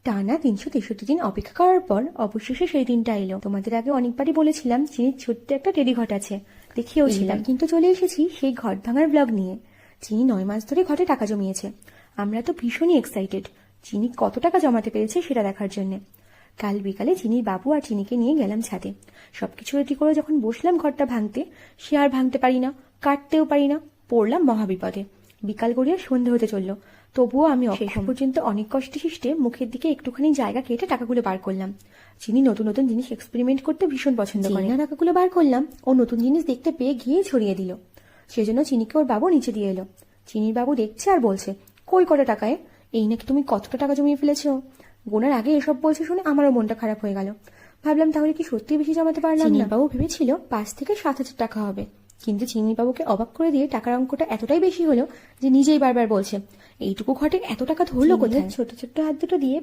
টানা 363 দিন অপেক্ষা করার পর অবশেষে সেই দিনটা এলো। তোমাদের আগে অনেকবারই বলেছিলাম চিনির ছোট্ট একটা টেডি ঘট আছে, দেখিয়েওছিলাম, কিন্তু চলে এসেছি সেই ঘট ভাঙার ব্লগ নিয়ে। চিনি 9 মাস ধরে ঘটে টাকা জমিয়েছে। আমরা তো ভীষণই এক্সাইটেড চিনি কত টাকা জমাতে পেরেছে সেটা দেখার জন্য। কাল বিকালে চিনির বাবু আর চিনিকে নিয়ে গেলাম ছাদে। সবকিছু রেডি করে যখন বসলাম ঘরটা ভাঙতে, সে আর ভাঙতে পারি না, কাটতেও পারি না, পড়লাম মহাবিপদে। বিকাল গড়িয়ে সন্ধে হতে চললো, তবুও আমি শেষ পর্যন্ত অনেক কষ্টে শিষ্টে মুখের দিকে একটুখানি জায়গা কেটে টাকাগুলো বার করলাম। চিনি নতুন নতুন জিনিস এক্সপেরিমেন্ট করতে ভীষণ পছন্দ করে। টাকাগুলো বার করলাম, ও নতুন জিনিস দেখতে পেয়ে গিয়ে ছড়িয়ে দিল। সেজন্য চিনিকে ওর বাবু নিচে দিয়ে এলো। চিনির বাবু দেখছে আর বলছে, কই কত টাকায়? এই নাকি তুমি কতটা টাকা জমিয়ে ফেলেছো? গোনার আগে এসব বলছে শুনে আমারও মনটা খারাপ হয়ে গেল। ভাবলাম তাহলে কি সত্যি বেশি জমাতে পারলাম না? বাবু ভেবেছিল 5 থেকে 7,000 টাকা হবে, কিন্তু চিনির বাবুকে অবাক করে দিয়ে টাকার অঙ্কটা এতটাই বেশি হলো যে নিজেই বারবার বলছে, এইটুকু ঘটে এত টাকা ধরলো কোথায়? ছোট ছোট্ট হাত দুটো দিয়ে